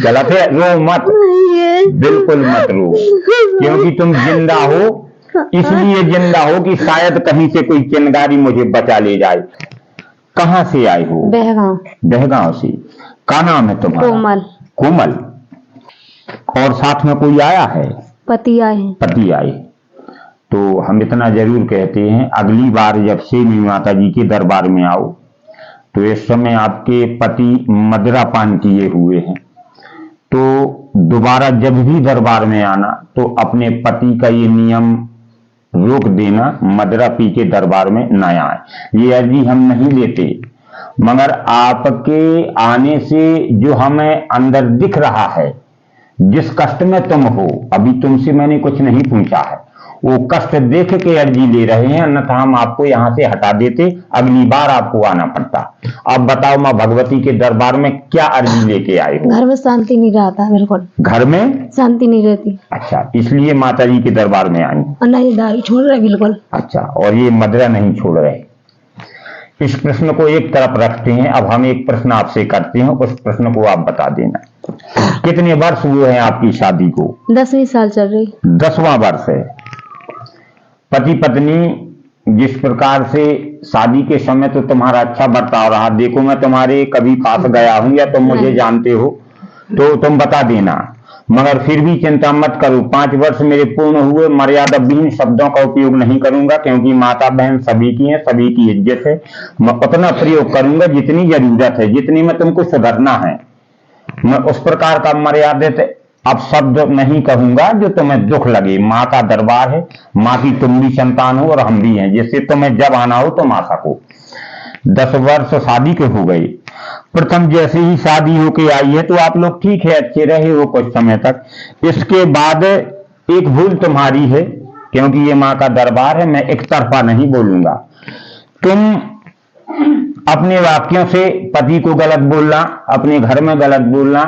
गलत है, रो मत, बिल्कुल मत रो, क्योंकि तुम जिंदा हो, इसलिए जिंदा हो कि शायद कहीं से कोई चिंगारी मुझे बचा ले जाए। कहाँ से आए हो? बहगांव। बहगांव से। क्या नाम है तुम्हारा? कोमल। कोमल। और साथ में कोई आया है? पति आए हैं। पति आए। तो हम इतना जरूर कहते हैं, अगली बार जब सेनी माता जी के दरबार में आओ तो इस समय आपके पति मदिरा पान किए हुए हैं, तो दोबारा जब भी दरबार में आना तो अपने पति का ये नियम रोक देना, मदिरा पी के दरबार में न आए। ये अर्जी हम नहीं लेते, मगर आपके आने से जो हमें अंदर दिख रहा है, जिस कष्ट में तुम हो, अभी तुमसे मैंने कुछ नहीं पूछा है, वो कष्ट देख के अर्जी ले रहे हैं, अन्यथा हम आपको यहां से हटा देते, अगली बार आपको आना पड़ता। अब बताओ मां भगवती के दरबार में क्या अर्जी लेके आए हो? घर में शांति नहीं रहता, बिल्कुल घर में शांति नहीं रहती। अच्छा, इसलिए माता जी के दरबार में आई। नहीं, दारू छोड़ रहे बिल्कुल। अच्छा, और ये मदिरा नहीं छोड़ रहे। इस प्रश्न को एक तरफ रखते हैं, अब हम एक प्रश्न आपसे करते हैं, उस प्रश्न को आप बता देना। कितने वर्ष हुए हैं आपकी शादी को? 10वीं साल चल रही। 10वां वर्ष है। पति पत्नी जिस प्रकार से शादी के समय तो तुम्हारा अच्छा बर्ताव रहा, देखो मैं तुम्हारे कभी पास गया हूं या तुम मुझे जानते हो तो तुम बता देना, मगर फिर भी चिंता मत करो। 5 वर्ष मेरे पूर्ण हुए, मर्यादा विहीन शब्दों का उपयोग नहीं करूंगा, क्योंकि माता बहन सभी की है, सभी की इज्जत है। मैं उतना प्रयोग करूंगा जितनी जरूरत है, जितनी में तुमको सुधरना है। मैं उस प्रकार का मर्यादित अब शब्द नहीं कहूंगा जो तुम्हें दुख लगे। माँ का दरबार है, माँ की तुम भी संतान हो और हम भी हैं, जिससे तुम्हें जब आना हो तुम आ सको। 10 वर्ष शादी के हो गए। प्रथम जैसे ही शादी होके आई है तो आप लोग ठीक है, अच्छे रहे हो कुछ समय तक। इसके बाद एक भूल तुम्हारी है, क्योंकि ये माँ का दरबार है, मैं एक तरफा नहीं बोलूंगा। तुम अपने वाक्यों से पति को गलत बोलना, अपने घर में गलत बोलना,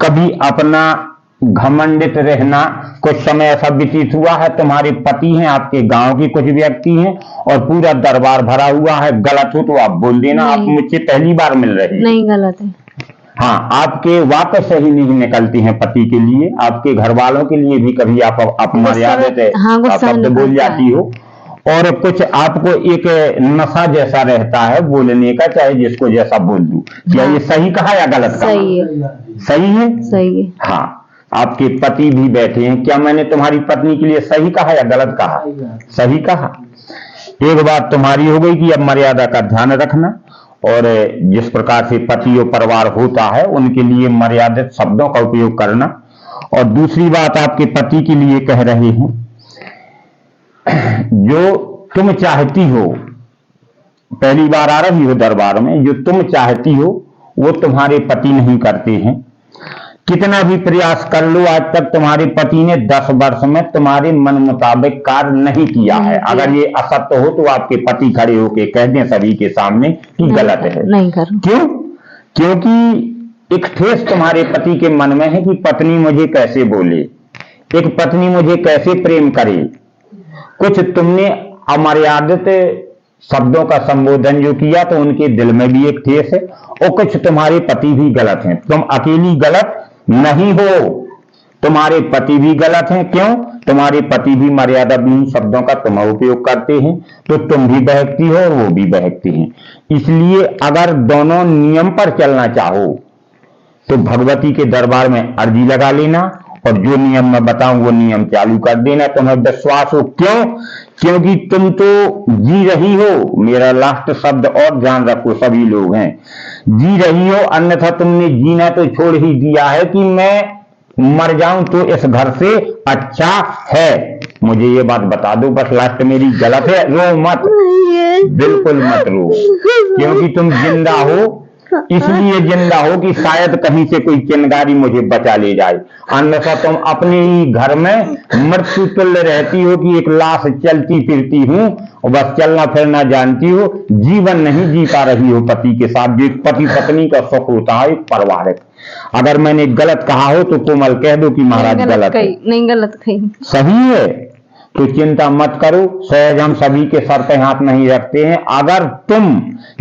कभी अपना घमंडित रहना। कुछ समय ऐसा व्यतीत हुआ है, तुम्हारे पति हैं, आपके गांव के कुछ व्यक्ति हैं और पूरा दरबार भरा हुआ है, गलत हो तो आप बोल देना। आप मुझसे पहली बार मिल रहे हैं। नहीं, गलत है। हाँ, आपके वापस सही नहीं निकलती हैं पति के लिए, आपके घर वालों के लिए भी कभी आप अपमर्यादित शब्द बोल जाती हो, और कुछ आपको एक नशा जैसा रहता है बोलने का, चाहे जिसको जैसा बोल दूं। क्या ये सही कहा या गलत कहा? सही है। सही है? सही है। हाँ, आपके पति भी बैठे हैं, क्या मैंने तुम्हारी पत्नी के लिए सही कहा या गलत कहा? सही कहा। एक बात तुम्हारी हो गई कि अब मर्यादा का ध्यान रखना, और जिस प्रकार से पति और परिवार होता है उनके लिए मर्यादित शब्दों का उपयोग करना। और दूसरी बात आपके पति के लिए कह रहे हैं, जो तुम चाहती हो, पहली बार आ रही हो दरबार में, जो तुम चाहती हो वो तुम्हारे पति नहीं करते हैं। कितना भी प्रयास कर लो, आज तक तुम्हारे पति ने 10 वर्ष में तुम्हारे मन मुताबिक कार्य नहीं किया है। अगर ये असत्य हो तो आपके पति खड़े होके कह दें सभी के सामने कि गलत है। नहीं कर। क्यों? क्योंकि एक ठेस तुम्हारे पति के मन में है कि पत्नी मुझे कैसे बोले, एक पत्नी मुझे कैसे प्रेम करे। कुछ तुमने अमर्यादित शब्दों का संबोधन जो किया तो उनके दिल में भी एक ठेस है, और कुछ तुम्हारे पति भी गलत हैं। तुम अकेली गलत नहीं हो, तुम्हारे पति भी गलत हैं। क्यों? तुम्हारे पति भी मर्यादा विहीन शब्दों का तुम उपयोग करते हैं, तो तुम भी बहकती हो और वो भी बहकते हैं। इसलिए अगर दोनों नियम पर चलना चाहो तो भगवती के दरबार में अर्जी लगा लेना, और जो नियम मैं बताऊं वो नियम चालू कर देना। तुम्हें विश्वास हो। क्यों? क्योंकि तुम तो जी रही हो, मेरा लास्ट शब्द और ध्यान रखो, सभी लोग हैं, जी रही हो, अन्यथा तुमने जीना तो छोड़ ही दिया है कि मैं मर जाऊं तो इस घर से अच्छा है। मुझे ये बात बता दो बस, लास्ट मेरी गलत है, रो मत, बिल्कुल मत रो, क्योंकि तुम जिंदा हो, इसलिए जिंदा हो कि शायद कहीं से कोई चिंगारी मुझे बचा ले जाए, अन्यथा तुम अपने ही घर में मृत्यु तुल्य रहती हो कि एक लाश चलती फिरती हूं और बस चलना फिरना जानती हो, जीवन नहीं जी पा रही हो पति के साथ। जो पति पत्नी का सुख होता है पारिवारिक। अगर मैंने गलत कहा हो तो कोमल कह दो कि महाराज गलत है। नहीं, गलत कही। सही है तो चिंता मत करो, सहज हम सभी के सर पे हाथ नहीं रखते हैं। अगर तुम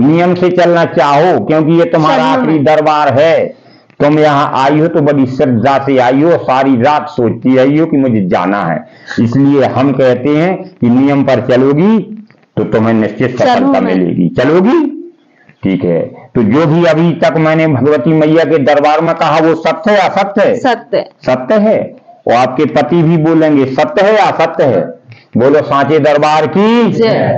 नियम से चलना चाहो, क्योंकि ये तुम्हारा आखिरी दरबार है, तुम यहाँ आई हो तो बड़ी श्रद्धा से आई हो, सारी रात सोचती रही हो कि मुझे जाना है। इसलिए हम कहते हैं कि नियम पर चलोगी तो तुम्हें निश्चित सफलता मिलेगी। चलोगी? ठीक है। तो जो भी अभी तक मैंने भगवती मैया के दरबार में कहा वो सत्य है असत्य है? सत्य। सत्य है। और आपके पति भी बोलेंगे सत्य है या असत्य है? बोलो सांचे दरबार की जय।